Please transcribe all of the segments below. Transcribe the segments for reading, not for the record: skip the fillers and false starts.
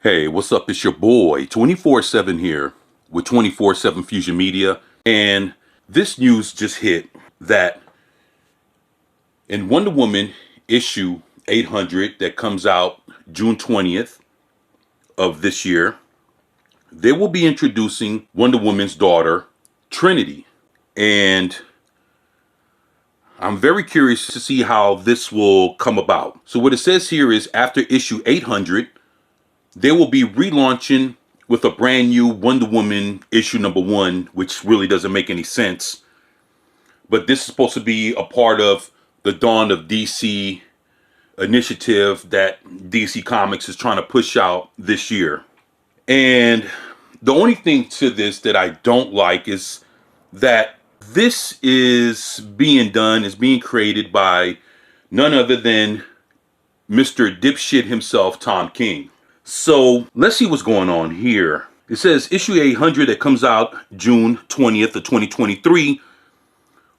Hey, what's up? It's your boy, 24/7 here with 24/7 Fusion Media. And this news just hit that in Wonder Woman issue 800 that comes out June 20th of this year, they will be introducing Wonder Woman's daughter, Trinity. And I'm very curious to see how this will come about. So what it says here is after issue 800, they will be relaunching with a brand new Wonder Woman issue #1, which really doesn't make any sense. But this is supposed to be a part of the Dawn of DC initiative that DC Comics is trying to push out this year. And the only thing to this that I don't like is that this is being created by none other than Mr. Dipshit himself, Tom King. So let's see what's going on here. It says issue 800 that comes out June 20th of 2023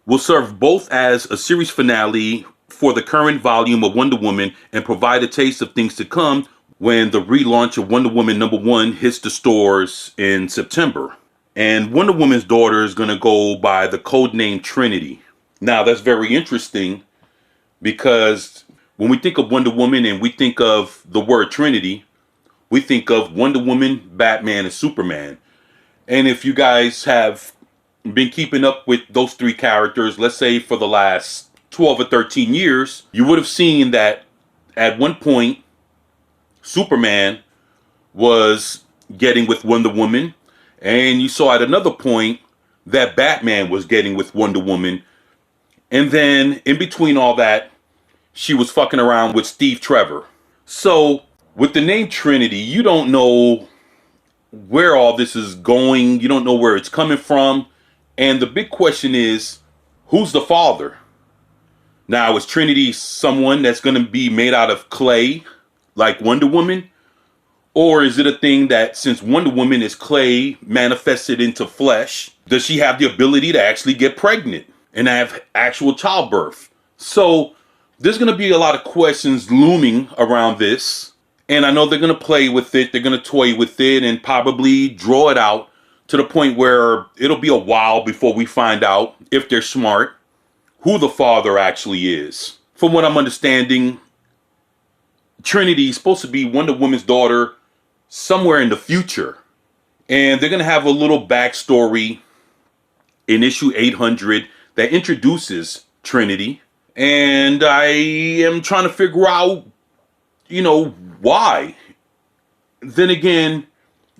will serve both as a series finale for the current volume of Wonder Woman and provide a taste of things to come when the relaunch of Wonder Woman #1 hits the stores in September. And Wonder Woman's daughter is going to go by the code name Trinity. Now that's very interesting because when we think of Wonder Woman and we think of the word Trinity, we think of Wonder Woman, Batman, and Superman. And if you guys have been keeping up with those three characters, let's say for the last 12 or 13 years, you would have seen that at one point, Superman was getting with Wonder Woman. And you saw at another point that Batman was getting with Wonder Woman. And then in between all that, she was fucking around with Steve Trevor. So with the name Trinity, you don't know where all this is going. You don't know where it's coming from. And the big question is, who's the father? Now, is Trinity someone that's going to be made out of clay like Wonder Woman? Or is it a thing that since Wonder Woman is clay manifested into flesh, does she have the ability to actually get pregnant and have actual childbirth? So there's going to be a lot of questions looming around this. And I know they're going to play with it. They're going to toy with it and probably draw it out to the point where it'll be a while before we find out, if they're smart, who the father actually is. From what I'm understanding, Trinity is supposed to be Wonder Woman's daughter somewhere in the future. And they're going to have a little backstory in issue 800 that introduces Trinity. And I am trying to figure out, why? Then again,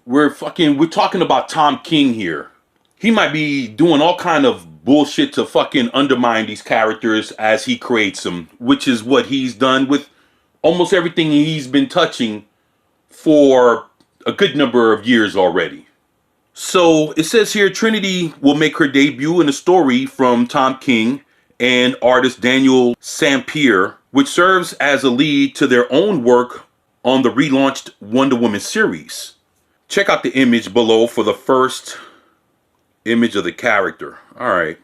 we're talking about Tom King here. He might be doing all kind of bullshit to fucking undermine these characters as he creates them, which is what he's done with almost everything he's been touching for a good number of years already. So it says here, Trinity will make her debut in a story from Tom King and artist Daniel Sampere, which serves as a lead to their own work on the relaunched Wonder Woman series. Check out the image below for the first image of the character. All right.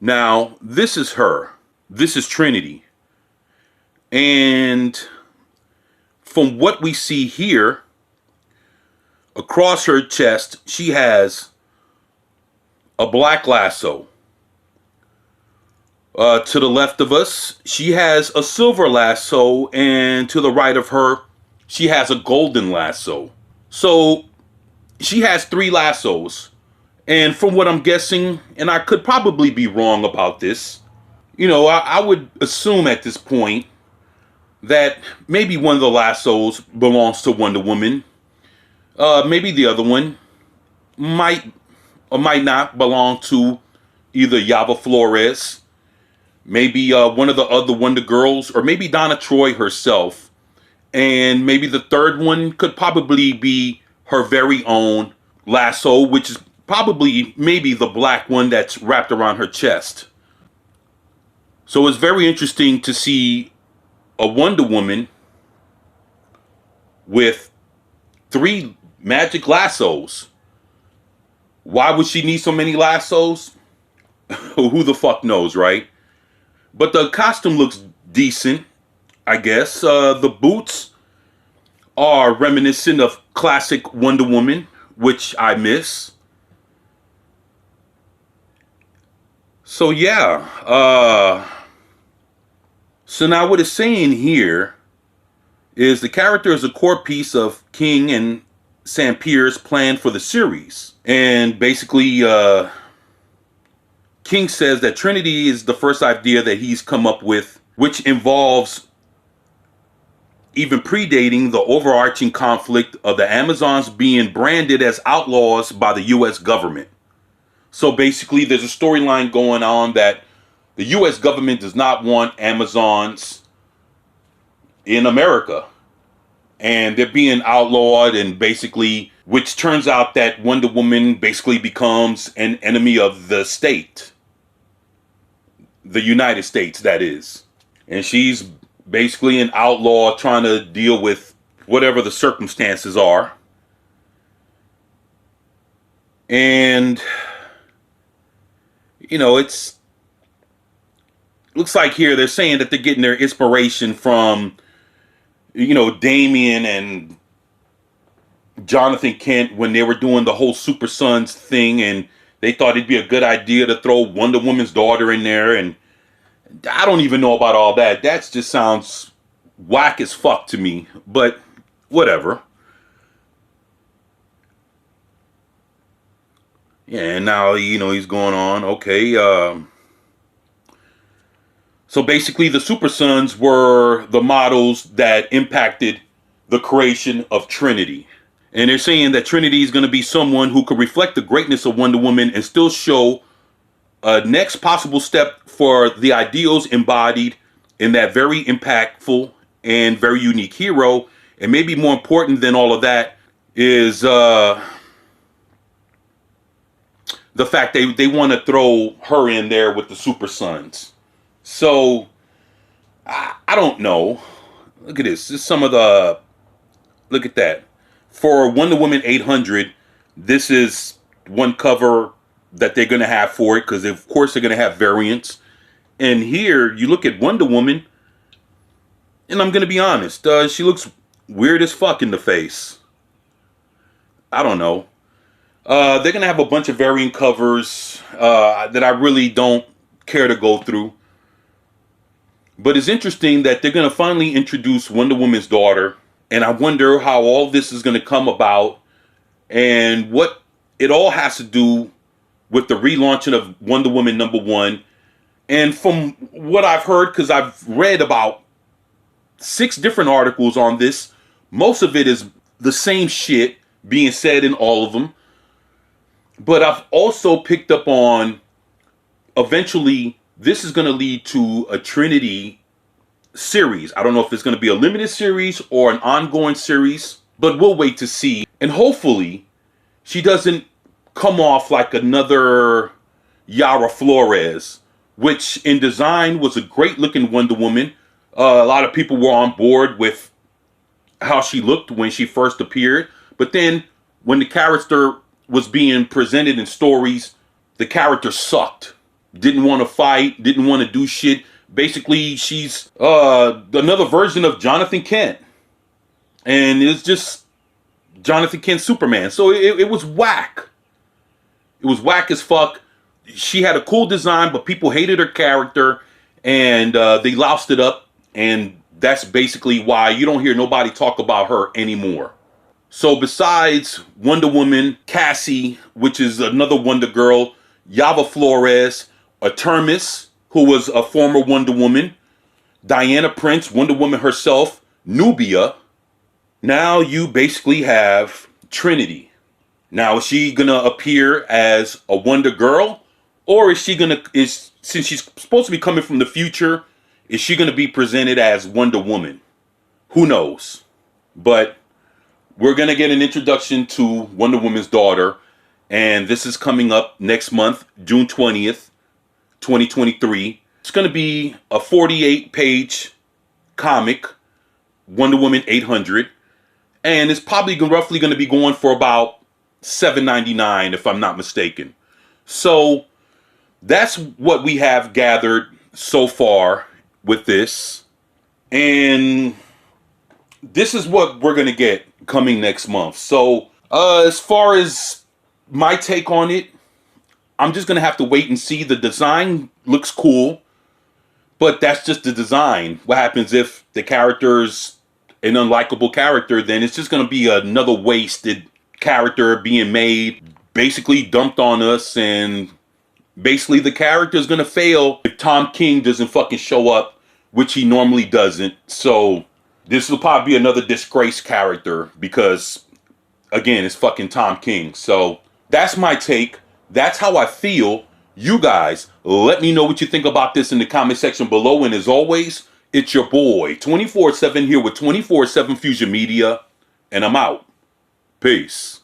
Now, this is her. This is Trinity. And from what we see here, across her chest, she has a black lasso. To the left of us, she has a silver lasso, and to the right of her, she has a golden lasso. So she has 3 lassos. And from what I'm guessing, and I could probably be wrong about this, I would assume at this point that maybe one of the lassos belongs to Wonder Woman. Maybe the other one might or might not belong to either Yava Flores, maybe one of the other Wonder Girls, or maybe Donna Troy herself. And maybe the third one could probably be her very own lasso, which is probably maybe the black one that's wrapped around her chest. So it's very interesting to see a Wonder Woman with 3 magic lassos. Why would she need so many lassos? Who the fuck knows, right? But the costume looks decent, I guess. The boots are reminiscent of classic Wonder Woman, which I miss. So yeah, so now what it's saying here is the character is a core piece of King and Sampier's plan for the series. And basically, King says that Trinity is the first idea that he's come up with, which involves even predating the overarching conflict of the Amazons being branded as outlaws by the US government. So basically, there's a storyline going on that the US government does not want Amazons in America. And they're being outlawed, and basically, which turns out that Wonder Woman basically becomes an enemy of the state. The United States, that is. And she's basically an outlaw trying to deal with whatever the circumstances are. And, you know, looks like here they're saying that they're getting their inspiration from, you know, Damian and Jonathan Kent when they were doing the whole Super Sons thing, and they thought it'd be a good idea to throw Wonder Woman's daughter in there. And I don't even know about all that. That just sounds whack as fuck to me, but whatever. Yeah, and now, you know, he's going on. Okay, so basically the Super Sons were the models that impacted the creation of Trinity. And they're saying that Trinity is going to be someone who could reflect the greatness of Wonder Woman and still show a next possible step for the ideals embodied in that very impactful and very unique hero. And maybe more important than all of that is the fact they want to throw her in there with the Super Sons. So I don't know. Look at this. This is some of the. Look at that. For Wonder Woman 800, this is one cover that they're going to have for it, because of course they're going to have variants. And here you look at Wonder Woman, and I'm going to be honest, she looks weird as fuck in the face. I don't know. They're going to have a bunch of variant covers that I really don't care to go through. But it's interesting that they're going to finally introduce Wonder Woman's daughter. And I wonder how all this is going to come about and what it all has to do with the relaunching of Wonder Woman #1. And from what I've heard, because I've read about 6 different articles on this, most of it is the same shit being said in all of them. But I've also picked up on, eventually, this is going to lead to a Trinity series. I don't know if it's going to be a limited series or an ongoing series, but we'll wait to see. And hopefully she doesn't come off like another Yara Flores, which in design was a great looking Wonder Woman. A lot of people were on board with how she looked when she first appeared, but then when the character was being presented in stories, the character sucked. Didn't want to fight, didn't want to do shit. Basically, she's another version of Jonathan Kent. And it's just Jonathan Kent Superman. So it was whack. It was whack as fuck. She had a cool design, but people hated her character. And they loused it up. And that's basically why you don't hear nobody talk about her anymore. So besides Wonder Woman, Cassie, which is another Wonder Girl, Yava Flores, Termis, who was a former Wonder Woman, Diana Prince, Wonder Woman herself, Nubia. Now you basically have Trinity. Now, is she gonna appear as a Wonder Girl, or is she gonna, since she's supposed to be coming from the future, is she gonna be presented as Wonder Woman? Who knows? But we're gonna get an introduction to Wonder Woman's daughter, and this is coming up next month, June 20th. 2023. It's going to be a 48-page comic, Wonder Woman 800, and it's probably roughly going to be going for about $7.99 if I'm not mistaken. So that's what we have gathered so far with this. And this is what we're gonna get coming next month. So, as far as my take on it, I'm just gonna have to wait and see. The design looks cool, but that's just the design. What happens if the character's an unlikable character? Then it's just gonna be another wasted character being made, basically dumped on us, and basically the character is gonna fail if Tom King doesn't fucking show up, which he normally doesn't. So this will probably be another disgraced character because, again, it's fucking Tom King. So that's my take. That's how I feel. You guys, let me know what you think about this in the comment section below. And as always, it's your boy 24/7 here with 24/7 Fusion Media, and I'm out. Peace.